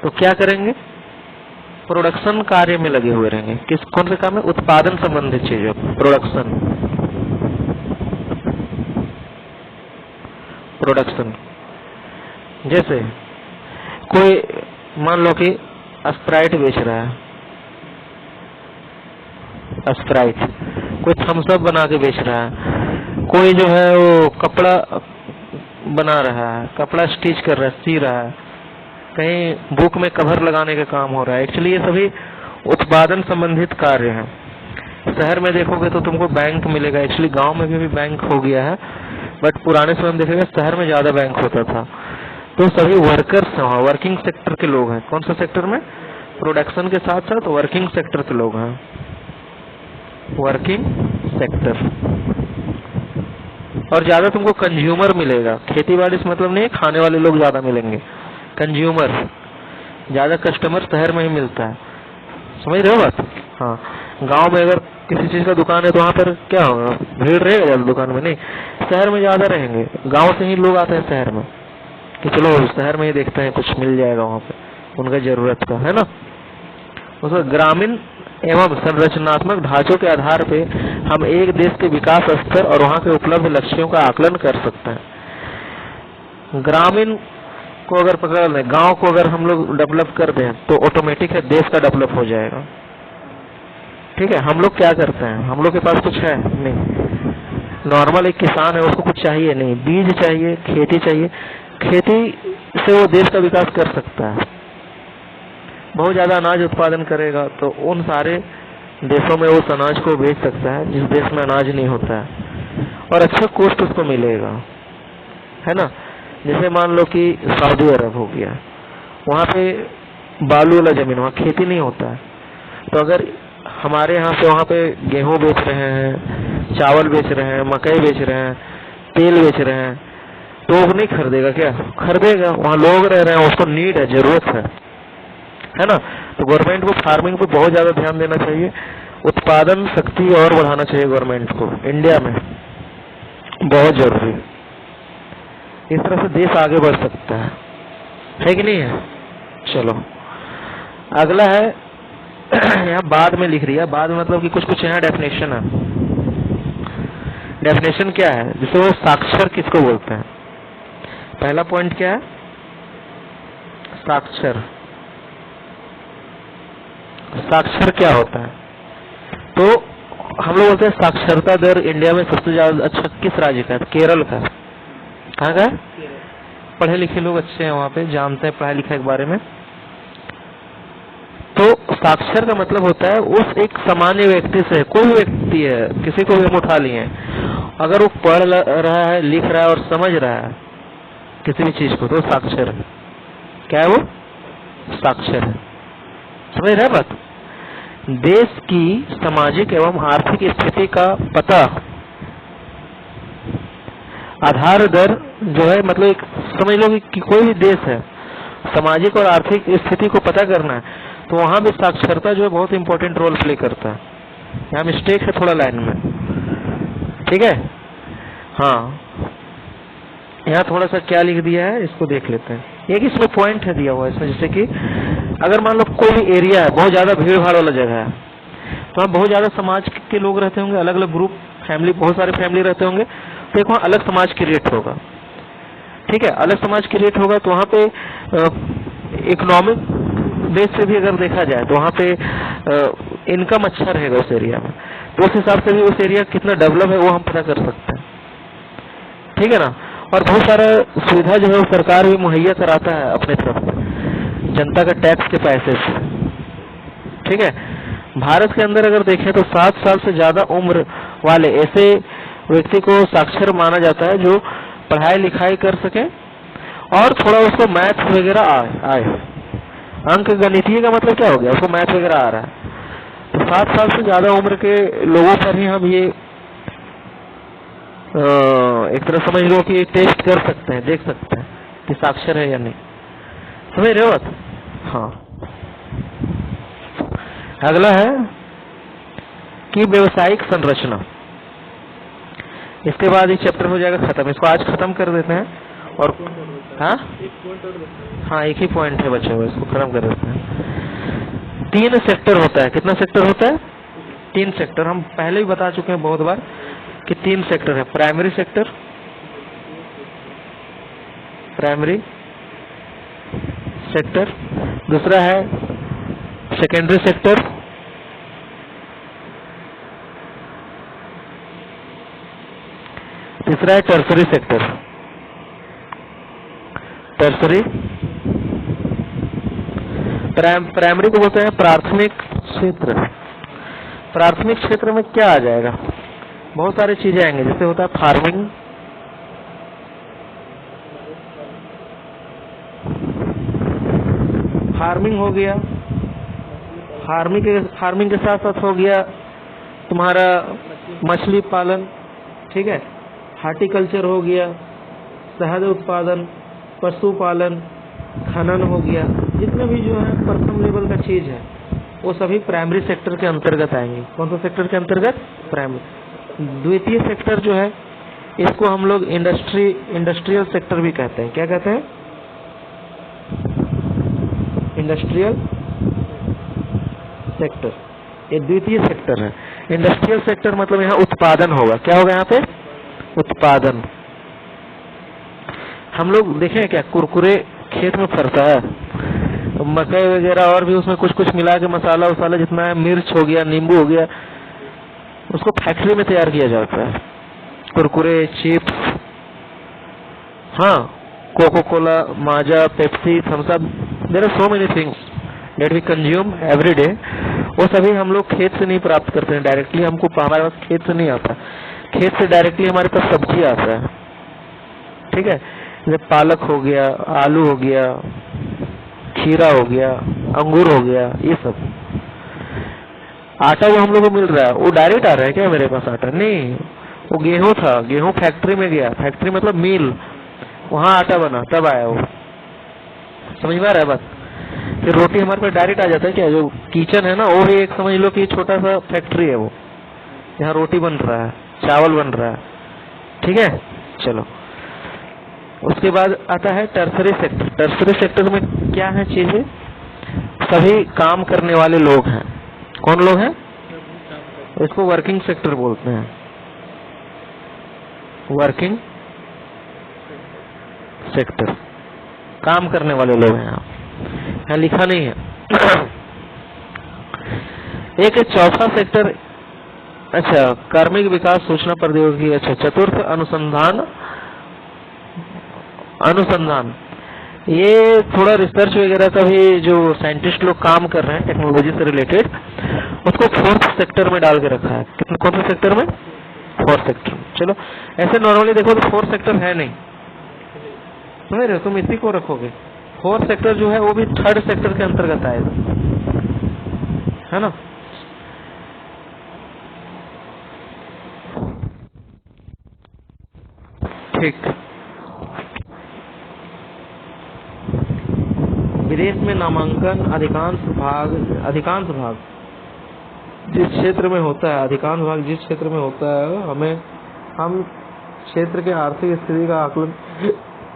Speaker 1: तो क्या करेंगे? प्रोडक्शन कार्य में लगे हुए रहेंगे। किस कौन से काम में? उत्पादन संबंधित चीजों, प्रोडक्शन, प्रोडक्शन। जैसे कोई मान लो कि स्प्राइट बेच रहा है, स्प्राइट, कोई थम्स अप बना के बेच रहा है, कोई जो है वो कपड़ा बना रहा है, कपड़ा स्टिच कर रहा है, सी रहा है, कहीं बुक में कवर लगाने का काम हो रहा है। एक्चुअली ये सभी उत्पादन संबंधित कार्य हैं। शहर में देखोगे तो तुमको बैंक मिलेगा, एक्चुअली गांव में भी बैंक हो गया है, बट पुराने समय में देखेगा शहर में ज्यादा बैंक होता था। तो सभी वर्कर्स हैं, वर्किंग सेक्टर के लोग हैं। कौन सा सेक्टर में? प्रोडक्शन के साथ साथ वर्किंग सेक्टर के लोग हैं, वर्किंग सेक्टर। और ज्यादा तुमको कंज्यूमर मिलेगा, खेती बाड़ी से मतलब नहीं, खाने वाले लोग ज्यादा मिलेंगे, कंज्यूमर, ज्यादा कस्टमर शहर में ही मिलता है। समझ रहे हो बात। हाँ, गांव में अगर किसी चीज का दुकान है तो वहाँ पर क्या होगा, भीड़ रहेगा ज्यादा दुकान में, नहीं, शहर में ज्यादा रहेंगे। गांव से ही लोग आते हैं शहर में कि चलो शहर में ही देखते हैं, कुछ मिल जाएगा वहाँ पे उनका जरूरत का, है ना। उसमें ग्रामीण एवं संरचनात्मक ढांचों के आधार पे हम एक देश के विकास स्तर और वहाँ के उपलब्ध लक्ष्यों का आकलन कर सकते हैं। ग्रामीण को अगर पकड़ लें, गांव को अगर हम लोग डेवलप कर दें तो ऑटोमेटिक है देश का डेवलप हो जाएगा। ठीक है, हम लोग क्या करते हैं, हम लोग के पास कुछ है नहीं, नॉर्मल एक किसान है, उसको कुछ चाहिए नहीं, बीज चाहिए, खेती चाहिए, खेती से वो देश का विकास कर सकता है। बहुत ज्यादा अनाज उत्पादन करेगा तो उन सारे देशों में उस अनाज को बेच सकता है जिस देश में अनाज नहीं होता है, और अच्छा कॉस्ट उसको मिलेगा, है ना। जैसे मान लो कि सऊदी अरब हो गया, वहाँ पे बालू वाला जमीन, वहाँ खेती नहीं होता है, तो अगर हमारे यहाँ से वहाँ पे गेहूं बेच रहे हैं, चावल बेच रहे हैं, मकई बेच रहे हैं, तेल बेच रहे हैं, तो वो नहीं खरीदेगा क्या? खरीदेगा, वहाँ लोग रह रहे हैं, उसको नीड है, जरूरत है ना। तो गवर्नमेंट को फार्मिंग पे बहुत ज्यादा ध्यान देना चाहिए, उत्पादन शक्ति और बढ़ाना चाहिए गवर्नमेंट को इंडिया में, बहुत जरूरी। इस तरह से देश आगे बढ़ सकता है कि नहीं है। चलो अगला है, यहाँ बाद में लिख रही है, बाद में मतलब कि कुछ कुछ यहाँ डेफिनेशन है। डेफिनेशन क्या है, जिसे वो साक्षर किसको बोलते हैं? पहला पॉइंट क्या है, साक्षर। साक्षर क्या होता है? तो हम लोग बोलते हैं साक्षरता दर इंडिया में सबसे ज्यादा अच्छा किस राज्य का है? केरल का। कहाँ का? पढ़े लिखे लोग अच्छे हैं वहाँ पे, जानते हैं पढ़ाई लिखाई के बारे में। तो साक्षर का मतलब होता है उस एक सामान्य व्यक्ति से, कोई भी व्यक्ति है, किसी को भी हम उठा लिए, अगर वो पढ़ रहा है, लिख रहा है और समझ रहा है किसी भी चीज को, तो साक्षर है। क्या है वो? साक्षर है। समझ रहे बात। देश की सामाजिक एवं आर्थिक स्थिति का पता, आधार दर जो है, मतलब एक समझ लो कि कोई भी देश है, सामाजिक और आर्थिक स्थिति को पता करना है, तो वहां भी साक्षरता जो है बहुत इंपॉर्टेंट रोल प्ले करता है। यहाँ मिस्टेक है थोड़ा लाइन में, ठीक है। हाँ, यहाँ थोड़ा सा क्या लिख दिया है इसको देख लेते हैं। एक इसमें पॉइंट है दिया हुआ है इसमें, जैसे कि अगर मान लो कोई एरिया है बहुत ज्यादा भीड़ भाड़ वाला जगह है, तो वहाँ बहुत ज्यादा समाज के लोग रहते होंगे, अलग अलग ग्रुप फैमिली, बहुत सारे फैमिली रहते होंगे, तो एक वहाँ अलग समाज की रेट होगा। ठीक है, अलग समाज की रेट होगा। तो वहाँ पे इकोनॉमिक बेस से भी अगर देखा जाए तो वहाँ पे इनकम अच्छा रहेगा उस एरिया में, तो उस हिसाब से भी उस एरिया कितना डेवलप है वो हम पता कर सकते हैं। ठीक है ना। और बहुत सारा सुविधा जो है वो सरकार भी मुहैया कराता है अपने तरफ से, जनता का टैक्स के पैसे से। ठीक है, भारत के अंदर अगर देखें तो 7 साल से ज्यादा उम्र वाले ऐसे व्यक्ति को साक्षर माना जाता है जो पढ़ाई लिखाई कर सके और थोड़ा उसको मैथ वगैरह आए। अंक गणितीय का मतलब क्या हो गया, उसको मैथ वगैरह आ रहा है। तो 7 साल से ज्यादा उम्र के लोगों पर ही हम ये एक तरह समझ लो कि टेस्ट कर सकते हैं, देख सकते हैं कि साक्षर है या नहीं। समझ रहे हो बात? हाँ। अगला है कि व्यवसायिक संरचना। इसके बाद ये चैप्टर हो जाएगा खत्म, इसको आज खत्म कर देते हैं। और हाँ एक ही पॉइंट है बचे हुए, इसको खत्म कर देते हैं। 3 सेक्टर होता है। कितना सेक्टर होता है? 3 सेक्टर। हम पहले भी बता चुके हैं बहुत बार कि 3 सेक्टर है। प्राइमरी सेक्टर, प्राइमरी सेक्टर, दूसरा है सेकेंडरी सेक्टर, तीसरा है टर्सरी सेक्टर। टर्सरी, प्राइमरी को बोलते हैं प्राथमिक क्षेत्र। प्राथमिक क्षेत्र में क्या आ जाएगा? बहुत सारी चीजें आएंगे, जैसे होता है फार्मिंग, फार्मिंग हो गया, फार्मिंग के साथ साथ हो गया तुम्हारा मछली पालन, ठीक है, हार्टिकल्चर हो गया, शहद उत्पादन, पशुपालन, खनन हो गया। जितने भी जो है प्रथम लेवल का चीज है वो सभी प्राइमरी सेक्टर के अंतर्गत आएंगे। कौन सा सेक्टर के अंतर्गत? प्राइमरी। द्वितीय सेक्टर जो है इसको हम लोग इंडस्ट्रियल सेक्टर भी कहते हैं। क्या कहते हैं? Industrial sector. ये द्वितीय सेक्टर है। इंडस्ट्रियल सेक्टर मतलब यहाँ उत्पादन होगा। क्या होगा यहाँ पे? उत्पादन। हम लोग देखें क्या कुरकुरे खेत में फरता है, मकई वगैरह और भी उसमें कुछ कुछ मिला के मसाला वसाला जितना है, मिर्च हो गया, नींबू हो गया, उसको फैक्ट्री में तैयार किया जाता है। कुरकुरे, चिप्स, हाँ, Coca Cola, Maaza, Pepsi, Thums Up, there are so many things that we consume every day. वो सभी हम लोग खेत से नहीं प्राप्त करते हैं डायरेक्टली, हमको हमारे पास खेत से नहीं आता। खेत से डायरेक्टली हमारे पास सब्जी आता है। ठीक है, जैसे पालक हो गया, आलू हो गया, खीरा हो गया, अंगूर हो गया, ये सब। आटा वो हम लोग को मिल रहा है, वो डायरेक्ट आ रहा है क्या मेरे पास आटा? नहीं, वो गेहूं था, गेहूं फैक्ट्री में गया, फैक्ट्री मतलब मिल, वहां आटा बना, तब आया वो। समझ में आ रहा है बात? फिर रोटी हमारे पास डायरेक्ट आ जाता है क्या? जो किचन है ना वो भी एक समझ लो कि छोटा सा फैक्ट्री है वो, यहाँ रोटी बन रहा है, चावल बन रहा है। ठीक है, चलो। उसके बाद आता है टर्सरी सेक्टर। टर्सरी सेक्टर में क्या है चीजें? सभी काम करने वाले लोग हैं। कौन लोग हैं? इसको वर्किंग सेक्टर बोलते हैं। वर्किंग सेक्टर, काम करने वाले लोग हैं। यहाँ लिखा नहीं है। एक चौथा सेक्टर, अच्छा, कार्मिक विकास सूचना प्रौद्योगिकी। अच्छा, चतुर्थ अनुसंधान। ये थोड़ा रिसर्च वगैरह का भी जो साइंटिस्ट लोग काम कर रहे हैं टेक्नोलॉजी से रिलेटेड, उसको 4th सेक्टर में डाल के रखा है। कितने, कौन से सेक्टर में? 4th sector. चलो, ऐसे नॉर्मली देखो तो 4th सेक्टर है नहीं, समझ रहे हो? तुम इसी को रखोगे। 4th सेक्टर जो है वो भी 3rd सेक्टर के अंतर्गत आएगा, है ना? ठीक। विदेश में नामांकन अधिकांश भाग जिस क्षेत्र में होता है, अधिकांश भाग जिस क्षेत्र में होता है, हम क्षेत्र के आर्थिक स्थिति का आकलन,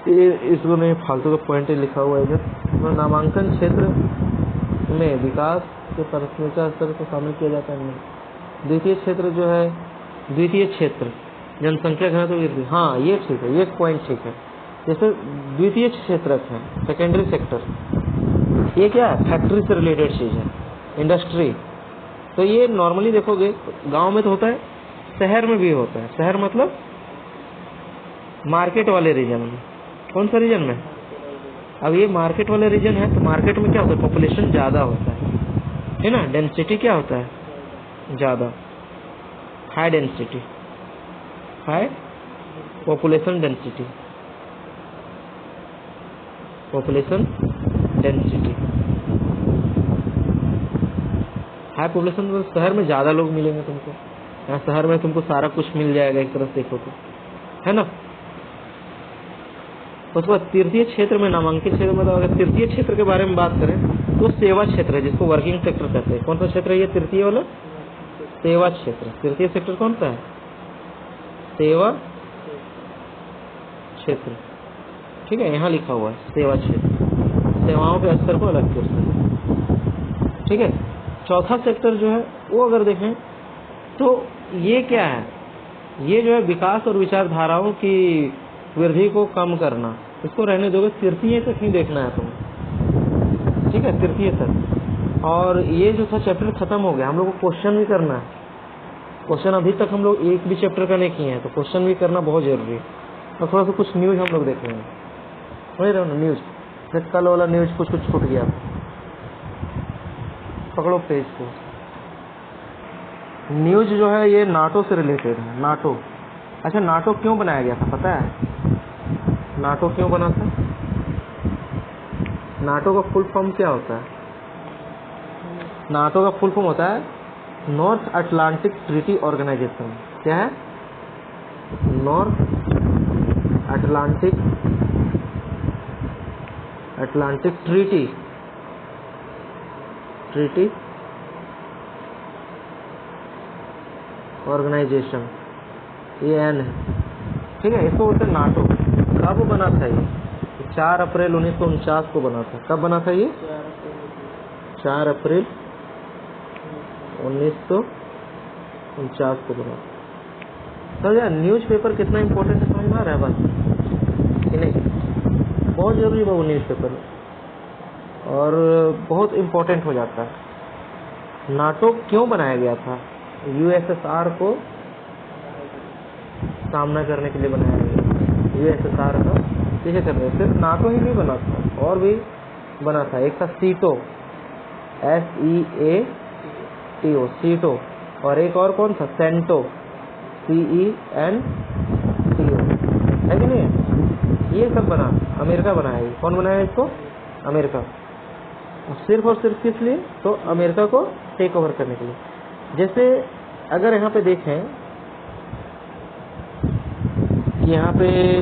Speaker 1: ये इसको नहीं, फालतू का पॉइंट लिखा हुआ है इधर। तो नामांकन क्षेत्र में विकास के प्राथमिकता स्तर को शामिल किया जाता है। द्वितीय क्षेत्र जो है, द्वितीय क्षेत्र जनसंख्या घनत्व वृद्धि, हाँ ये ठीक है, ये पॉइंट ठीक है। जैसे द्वितीय क्षेत्र है, सेकेंडरी सेक्टर, ये क्या है, फैक्ट्री से रिलेटेड चीज है, इंडस्ट्री। तो ये नॉर्मली देखोगे गांव में तो होता है, शहर में भी होता है। शहर मतलब मार्केट वाले रीजन में। कौन सा रीजन में? अब ये मार्केट वाले रीजन है, तो मार्केट में क्या होता है, पॉपुलेशन ज्यादा होता है ना, डेंसिटी क्या होता है, ज्यादा, high density, high population density, population density, high population. तो शहर में ज्यादा लोग मिलेंगे तुमको, यहाँ शहर में तुमको सारा कुछ मिल जाएगा एक तरह से देखो तो, है ना। उसके बाद तृतीय क्षेत्र में, नामांकित क्षेत्र में, अगर तृतीय क्षेत्र के बारे में बात करें तो सेवा क्षेत्र है, जिसको वर्किंग सेक्टर कहते हैं। कौन सा क्षेत्र है ये तृतीय वाला? सेवा क्षेत्र। तृतीय सेक्टर कौन सा है? सेवा क्षेत्र, ठीक है, यहाँ लिखा हुआ है सेवा क्षेत्र, सेवाओं के स्तर को अलग करता है, ठीक है। चौथा सेक्टर जो है वो अगर देखें तो ये क्या है, ये जो है विकास और विचारधाराओं की वृद्धि को कम करना। इसको रहने दोगे, तृतीय तक ही देखना है तुम्हें, ठीक है, तृतीय तक। और ये जो था चैप्टर खत्म हो गया, हम लोग को क्वेश्चन भी करना है। क्वेश्चन अभी तक हम लोग एक भी चैप्टर का नहीं किए हैं, तो क्वेश्चन भी करना बहुत जरूरी है। और थोड़ा सा कुछ न्यूज हम लोग देखेंगे, समझ रहे हो ना, न्यूज। फिर कल वाला न्यूज कुछ कुछ छूट गया, पकड़ो पेज को। न्यूज जो है ये नाटो से रिलेटेड है, नाटो। अच्छा, नाटो क्यों बनाया गया था पता है? नाटो क्यों बना था? नाटो का फुल फॉर्म क्या होता है? नाटो का फुल फॉर्म होता है नॉर्थ अटलांटिक ट्रीटी ऑर्गेनाइजेशन। क्या है? नॉर्थ अटलांटिक ट्रीटी ऑर्गेनाइजेशन, ये एन है, ठीक है। इसको बोलते हैं नाटो। कब बना था ये? 4 अप्रैल 1949 को बना था। कब बना था ये? 4 अप्रैल 1949 को बना था। तो यार न्यूज पेपर कितना इम्पोर्टेंट है समझ में आ रहा है बात कि नहीं? बहुत जरूरी है वो न्यूज पेपर, और बहुत इम्पोर्टेंट हो जाता है। नाटो क्यों बनाया गया था? यूएसएसआर को सामना करने के लिए बनाया गया। यूएसएसआर का पीछे कर रहे, सिर्फ नाटो ही नहीं बना था, और भी बना था। एक था सीटो, SEATO, सीटो, और एक और कौन था? सेंटो, CENTO, है कि नहीं? ये सब बना, अमेरिका बनाया। कौन बनाया इसको? अमेरिका। सिर्फ और सिर्फ किस लिए? तो अमेरिका को टेक ओवर करने के लिए। जैसे अगर यहाँ पे देखें, यहाँ पे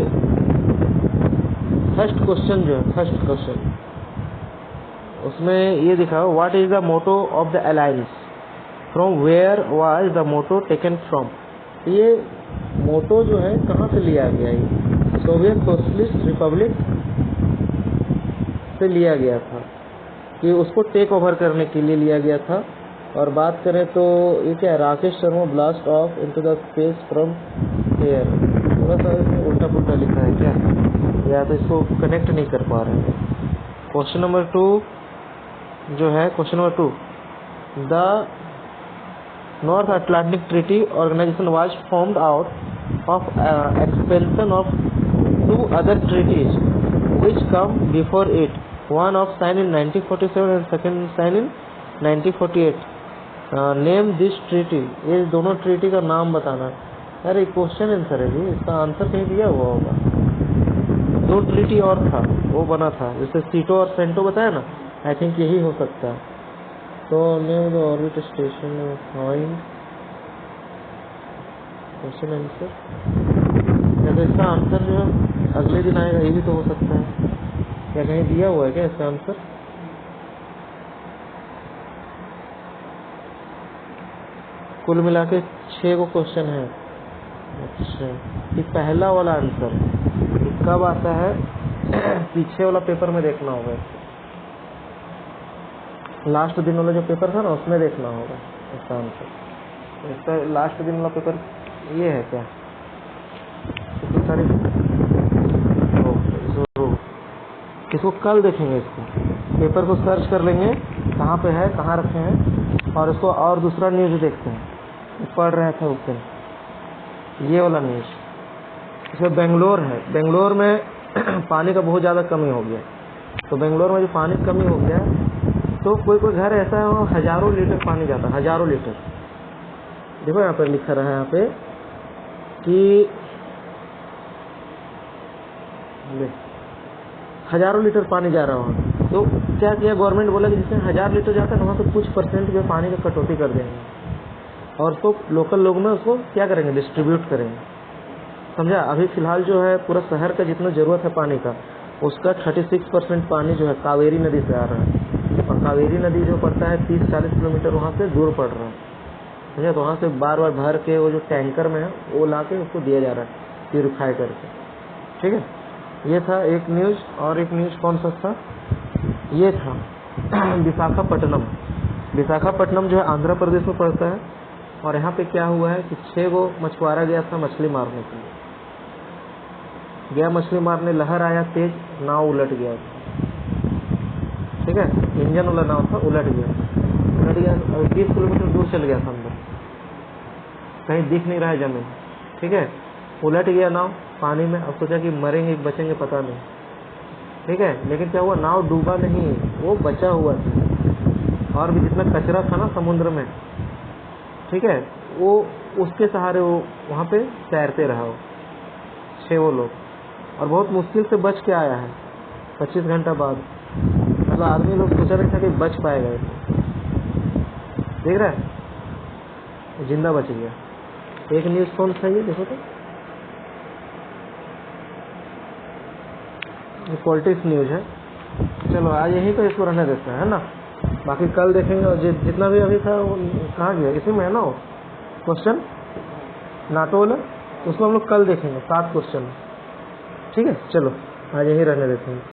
Speaker 1: फर्स्ट क्वेश्चन जो है, फर्स्ट क्वेश्चन, उसमें ये दिखा, what is the motto of the alliance, from where was the motto taken from. ये मोटो जो है कहाँ से लिया गया? ये सोवियत सोशलिस्ट रिपब्लिक से लिया गया था, कि उसको टेक ओवर करने के लिए लिया गया था। और बात करें तो ये क्या है? Rakesh Sharma blast of into the space from air. थोड़ा सा इसमें उल्टा पुल्टा लिखा है क्या, या तो इसको कनेक्ट नहीं कर पा रहे हैं। क्वेश्चन नंबर 2 जो है, question number 2, the North Atlantic Treaty Organisation was formed out of expansion of 2 other treaties which come before it, one of signed in 1947 and second signed in 1948. Name this treaty. ये दोनों treaty का नाम बताना। अरे question answer है जी, इसका answer कहीं दिया हुआ होगा। 2 ट्रीटी और था, वो बना था, जैसे सीटो और सेंटो बताया ना, आई थिंक यही हो सकता है। तो name the orbit station find question answer, या तो इसका आंसर जो है अगले दिन आएगा, ये भी तो हो सकता है। क्या कहीं दिया हुआ है क्या इसका आंसर? कुल मिला के 6 को क्वेश्चन है, अच्छा, ये पहला वाला आंसर कब आता है? पीछे वाला पेपर में देखना होगा, लास्ट दिन वाला जो पेपर था ना उसमें देखना होगा इसका आंसर। इसका लास्ट दिन वाला पेपर ये है क्या? कितनी तारीख? जरूर इसको कल देखेंगे, इसको पेपर को सर्च कर लेंगे कहाँ पे है, कहाँ रखे हैं, और इसको और दूसरा न्यूज़ देखते हैं। पढ़ रहे थे उस दिन ये वाला न्यूज़, इसमें बेंगलोर है, बेंगलोर में पानी का बहुत ज़्यादा कमी हो गया। तो बेंगलोर में जो पानी की कमी हो गया तो कोई कोई घर ऐसा है वहाँ हज़ारों लीटर पानी जाता है, हज़ारों लीटर। देखो यहाँ पर लिखा रहा है यहाँ पे कि हज़ारों लीटर पानी जा रहा है वहाँ। तो क्या किया गवर्नमेंट बोला कि जिसमें 1000 लीटर जाता है वहाँ से कुछ परसेंट जो पानी का कटौती कर देंगे और उसको लोकल लोग में उसको क्या करेंगे, डिस्ट्रीब्यूट करेंगे। समझा? अभी फिलहाल जो है पूरा शहर का जितना ज़रूरत है पानी का उसका 36% पानी जो है कावेरी नदी से आ रहा है, और कावेरी नदी जो पड़ता है 30-40 किलोमीटर वहाँ से दूर पड़ रहा है। समझा? तो वहाँ से बार बार भर के वो जो टैंकर में है वो ला के उसको दिया जा रहा है प्यूरिफाई करके। ठीक है, ये था एक न्यूज़। और एक न्यूज़ कौन सा था? ये था विशाखापट्टनम। विशाखापट्टनम जो है आंध्र प्रदेश में पड़ता है, और यहाँ पे क्या हुआ है कि 6 गो मछुआरा गया था मछली मारने के लिए, गया मछली मारने, लहर आया तेज, नाव उलट गया। ठीक है, इंजन वाला नाव था, उलट गया और 20 किलोमीटर दूर चल गया था अंदर, कहीं दिख नहीं रहा है जमीन। ठीक है, उलट गया नाव पानी में। अब सोचा कि मरेंगे बचेंगे पता नहीं। ठीक है, लेकिन क्या हुआ, नाव डूबा नहीं, वो बचा हुआ था, और भी जितना कचरा था ना समुद्र में, ठीक है, वो उसके सहारे वो वहाँ पे तैरते रहा वो 6 वो लोग, और बहुत मुश्किल से बच के आया है 25 घंटा बाद। मतलब आदमी लोग सोचा नहीं था कि बच पाएगा, देख रहा है जिंदा बच गया। एक न्यूज़ कौन सा ये देखो तो, ये पॉलिटिक्स न्यूज़ है। चलो आज यहीं पे इसको रहने देते हैं, है ना, बाकी कल देखेंगे। और जितना भी अभी था वो कहाँ गया, इसी में है ना वो क्वेश्चन नाटो वाला, उसको हम लोग कल देखेंगे 7 क्वेश्चन। ठीक है, चलो आज यहीं रहने देते हैं।